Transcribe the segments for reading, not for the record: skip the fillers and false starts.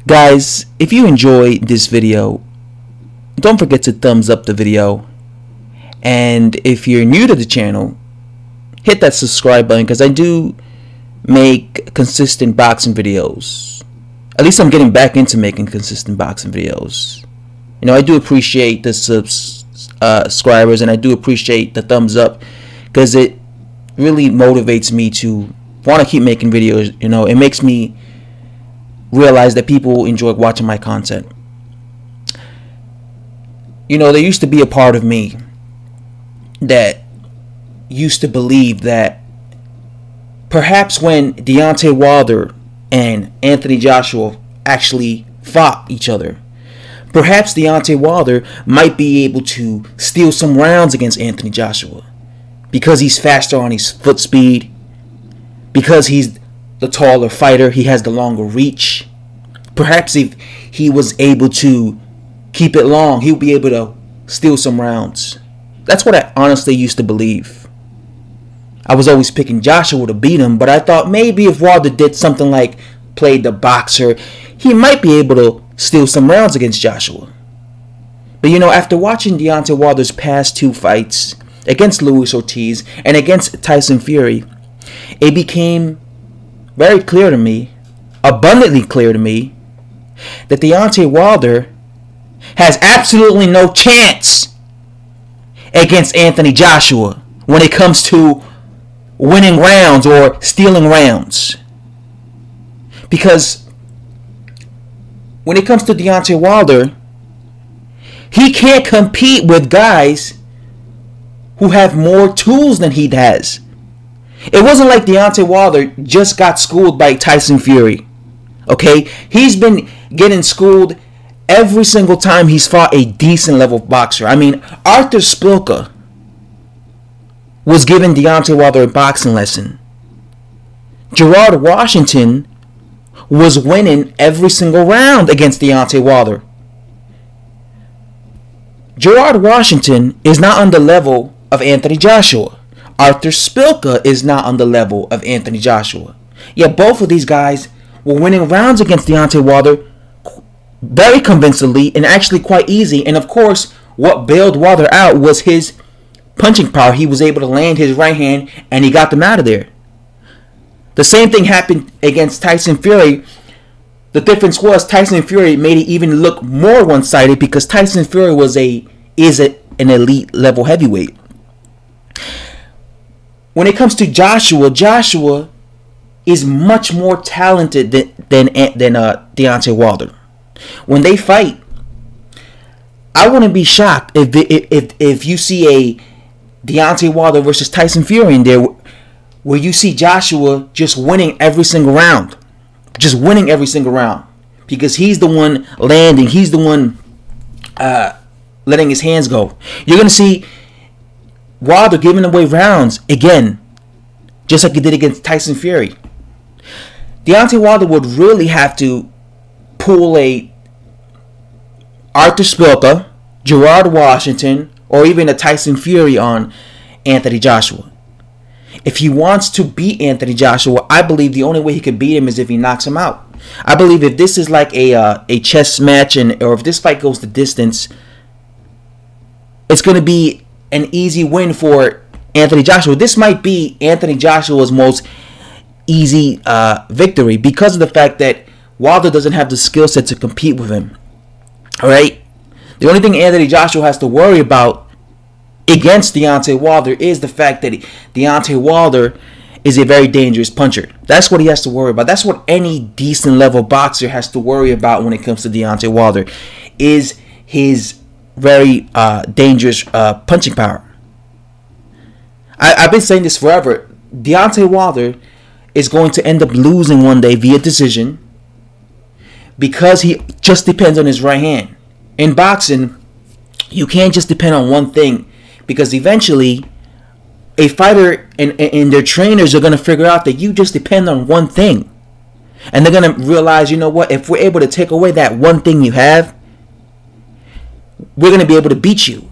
Guys, if you enjoyed this video, don't forget to thumbs up the video. And if you're new to the channel, hit that subscribe button because I do make consistent boxing videos. At least I'm getting back into making consistent boxing videos. You know, I do appreciate the subscribers and I do appreciate the thumbs up because it really motivates me to want to keep making videos. You know, it makes me realize that people enjoy watching my content. You know, there used to be a part of me that used to believe that perhaps when Deontay Wilder and Anthony Joshua actually fought each other, perhaps Deontay Wilder might be able to steal some rounds against Anthony Joshua because he's faster on his foot speed, because he's the taller fighter, he has the longer reach. Perhaps if he was able to keep it long, he'll be able to steal some rounds. That's what I honestly used to believe. I was always picking Joshua to beat him, but I thought maybe if Wilder did something like played the boxer, he might be able to steal some rounds against Joshua. But you know, after watching Deontay Wilder's past two fights against Luis Ortiz and against Tyson Fury, it became very clear to me, abundantly clear to me, that Deontay Wilder has absolutely no chance against Anthony Joshua when it comes to winning rounds or stealing rounds. Because when it comes to Deontay Wilder, he can't compete with guys who have more tools than he has. It wasn't like Deontay Wilder just got schooled by Tyson Fury. Okay? He's been getting schooled every single time he's fought a decent level boxer. I mean, Arthur Spilka was giving Deontay Wilder a boxing lesson. Gerard Washington was winning every single round against Deontay Wilder. Gerard Washington is not on the level of Anthony Joshua. Arthur Spilka is not on the level of Anthony Joshua. Yet both of these guys were winning rounds against Deontay Wilder very convincingly and actually quite easy. And of course, what bailed Wilder out was his punching power. He was able to land his right hand and he got them out of there. The same thing happened against Tyson Fury. The difference was Tyson Fury made it even look more one-sided because Tyson Fury is an elite level heavyweight. When it comes to Joshua, Joshua is much more talented than Deontay Wilder. When they fight, I wouldn't be shocked if you see a Deontay Wilder versus Tyson Fury in there where you see Joshua just winning every single round. Just winning every single round. Because he's the one landing. He's the one letting his hands go. You're going to see Wilder giving away rounds again. Just like he did against Tyson Fury. Deontay Wilder would really have to pull a Arthur Spilka, Gerard Washington, or even a Tyson Fury on Anthony Joshua. If he wants to beat Anthony Joshua, I believe the only way he could beat him is if he knocks him out. I believe if this is like a chess match or if this fight goes the distance, it's going to be an easy win for Anthony Joshua. This might be Anthony Joshua's most easy victory because of the fact that Wilder doesn't have the skill set to compete with him. Alright? The only thing Anthony Joshua has to worry about against Deontay Wilder is the fact that Deontay Wilder is a very dangerous puncher. That's what he has to worry about. That's what any decent level boxer has to worry about when it comes to Deontay Wilder, is his very dangerous punching power. I've been saying this forever. Deontay Wilder is going to end up losing one day via decision because he just depends on his right hand. In boxing, you can't just depend on one thing because eventually a fighter and their trainers are going to figure out that you just depend on one thing. And they're going to realize, you know what, if we're able to take away that one thing you have, we're going to be able to beat you.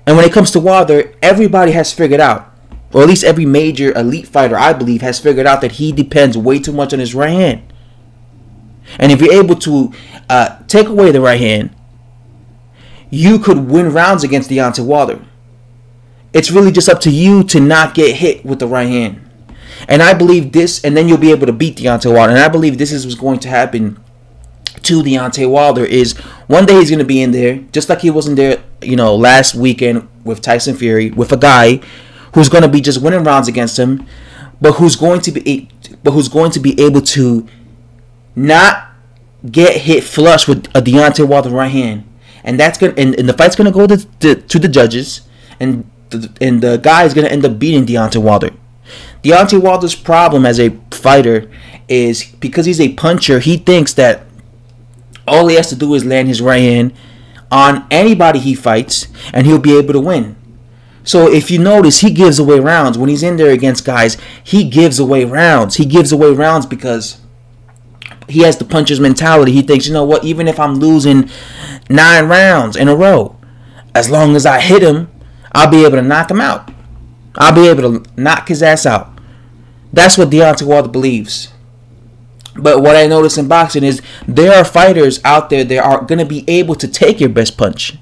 And when it comes to Wilder, everybody has figured out, or at least every major elite fighter, I believe, has figured out that he depends way too much on his right hand. And if you're able to take away the right hand, you could win rounds against Deontay Wilder. It's really just up to you to not get hit with the right hand. And I believe this, and then you'll be able to beat Deontay Wilder. And I believe this is what's going to happen to Deontay Wilder is one day he's going to be in there, just like he was in there, last weekend with Tyson Fury, with a guy who's going to be just winning rounds against him, but who's going to be able to not get hit flush with a Deontay Wilder right hand. And that's going and the fight's going to go to the judges, and the guy is going to end up beating Deontay Wilder. Deontay Wilder's problem as a fighter is because he's a puncher, he thinks that all he has to do is land his right hand on anybody he fights, and he'll be able to win. So if you notice, he gives away rounds. When he's in there against guys, he gives away rounds. He gives away rounds because he has the puncher's mentality. He thinks, you know what, even if I'm losing 9 rounds in a row, as long as I hit him, I'll be able to knock him out. I'll be able to knock his ass out. That's what Deontay Wilder believes. But what I notice in boxing is there are fighters out there that are going to be able to take your best punch.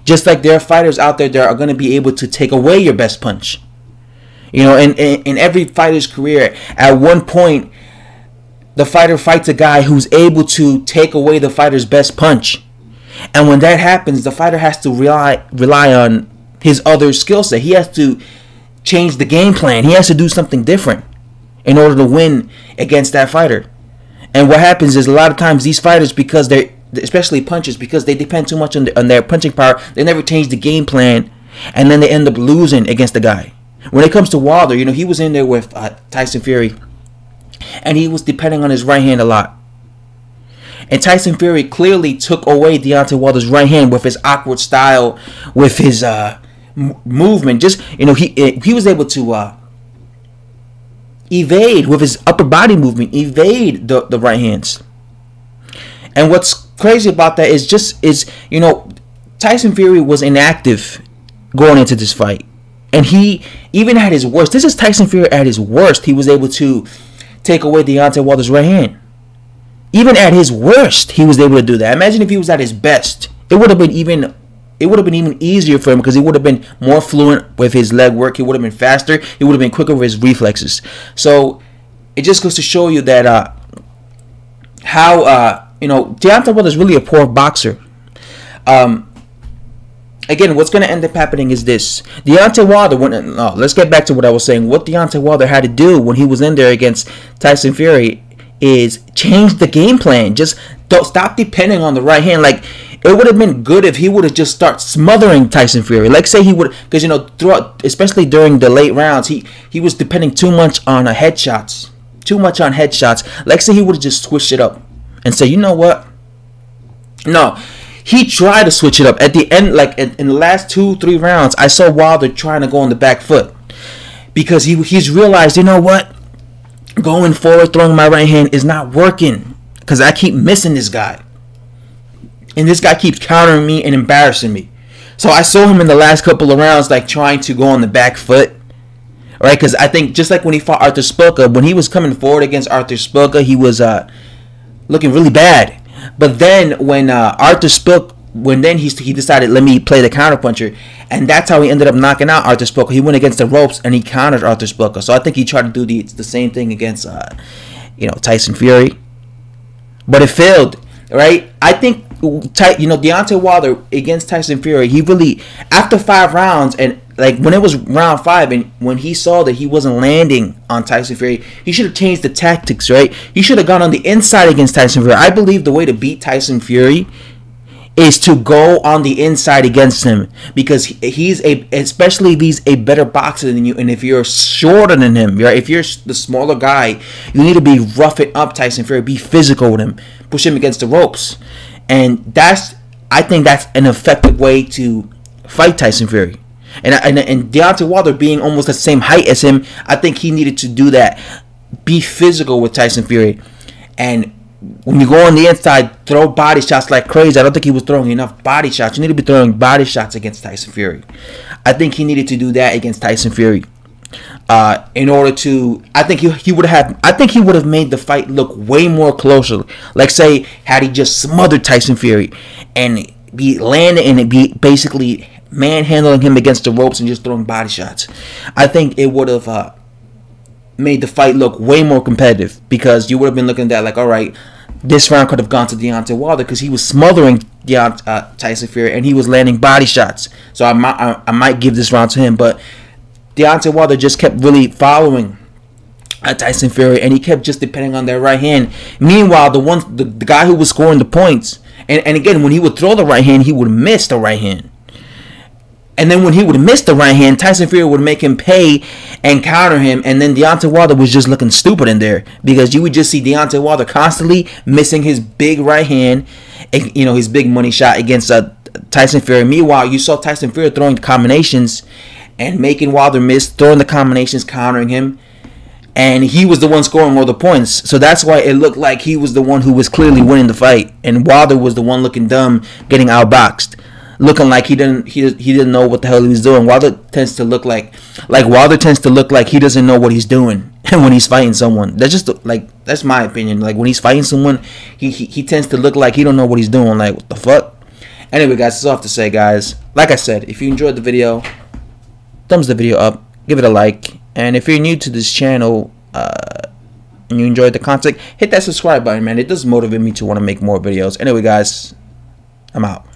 Just like there are fighters out there that are going to be able to take away your best punch. In every fighter's career, at one point, the fighter fights a guy who's able to take away the fighter's best punch. And when that happens, the fighter has to rely on his other skill set. He has to change the game plan. He has to do something different in order to win against that fighter. And what happens is a lot of times these fighters, because they're, especially punchers, because they depend too much on their punching power, they never change the game plan, and then they end up losing against the guy. When it comes to Wilder, he was in there with Tyson Fury, and he was depending on his right hand a lot. And Tyson Fury clearly took away Deontay Wilder's right hand with his awkward style, with his movement. Just he was able to evade with his upper body movement, evade the right hands. And what's crazy about that is Tyson Fury was inactive going into this fight, and he even at his worst. This is Tyson Fury at his worst. He was able to take away Deontay Wilder's right hand. Even at his worst, he was able to do that. Imagine if he was at his best. It would have been even easier for him because he would have been more fluent with his leg work. He would have been faster. He would have been quicker with his reflexes. So it just goes to show you that how Deontay Wilder is really a poor boxer. Again, what's going to end up happening is this. Deontay Wilder, let's get back to what I was saying. What Deontay Wilder had to do when he was in there against Tyson Fury is change the game plan. Just don't stop depending on the right hand. Like, it would have been good if he would have just started smothering Tyson Fury. Like, say he would, because throughout, especially during the late rounds, he was depending too much on headshots. Like, say he would have just switched it up and say, you know what? No. He tried to switch it up. At the end, like in the last 2-3 rounds, I saw Wilder trying to go on the back foot. Because he's realized, you know what? Going forward, throwing my right hand is not working. Because I keep missing this guy. And this guy keeps countering me and embarrassing me. So I saw him in the last couple of rounds, like trying to go on the back foot. Right? Because I think just like when he fought Arthur Spilka, when he was coming forward against Arthur Spilka, he was looking really bad. But then when Arthur Spilka, he decided, let me play the counterpuncher, and that's how he ended up knocking out Arthur Spilka. He went against the ropes and he countered Arthur Spilka. So I think he tried to do the same thing against Tyson Fury, but it failed. Right? I think Deontay Wilder against Tyson Fury, he really, after 5 rounds, and like when it was round 5, and when he saw that he wasn't landing on Tyson Fury, he should have changed the tactics, right? He should have gone on the inside against Tyson Fury. I believe the way to beat Tyson Fury is to go on the inside against him, because especially if he's a better boxer than you, and if you're shorter than him, right? If you're the smaller guy, you need to be roughing up Tyson Fury, be physical with him, push him against the ropes. And I think that's an effective way to fight Tyson Fury. And Deontay Wilder being almost the same height as him, I think he needed to do that. Be physical with Tyson Fury. And when you go on the inside, throw body shots like crazy. I don't think he was throwing enough body shots. You need to be throwing body shots against Tyson Fury. I think he needed to do that against Tyson Fury. In order to, I think he would have made the fight look way more closer. Like, say, had he just smothered Tyson Fury and be landing and be basically manhandling him against the ropes and just throwing body shots, I think it would have made the fight look way more competitive, because you would have been looking at that like, all right, this round could have gone to Deontay Wilder because he was smothering Tyson Fury and he was landing body shots. So I might give this round to him, but Deontay Wilder just kept really following Tyson Fury, and he kept just depending on that right hand. Meanwhile, the guy who was scoring the points, and again, when he would throw the right hand, he would miss the right hand. And then when he would miss the right hand, Tyson Fury would make him pay and counter him. And then Deontay Wilder was just looking stupid in there, because you would just see Deontay Wilder constantly missing his big right hand, you know, his big money shot against Tyson Fury. Meanwhile, you saw Tyson Fury throwing combinations and making Wilder miss, throwing the combinations, countering him. And he was the one scoring all the points. So that's why it looked like he was the one who was clearly winning the fight. And Wilder was the one looking dumb, getting outboxed, looking like he didn't know what the hell he was doing. Wilder tends to look like he doesn't know what he's doing when he's fighting someone. That's just like, that's my opinion. Like, when he's fighting someone, he tends to look like he don't know what he's doing. Like, what the fuck? Anyway, guys, that's all I have to say, guys. Like I said, if you enjoyed the video, thumbs the video up, give it a like, and if you're new to this channel and you enjoyed the content, hit that subscribe button, man. It does motivate me to want to make more videos. Anyway, guys, I'm out.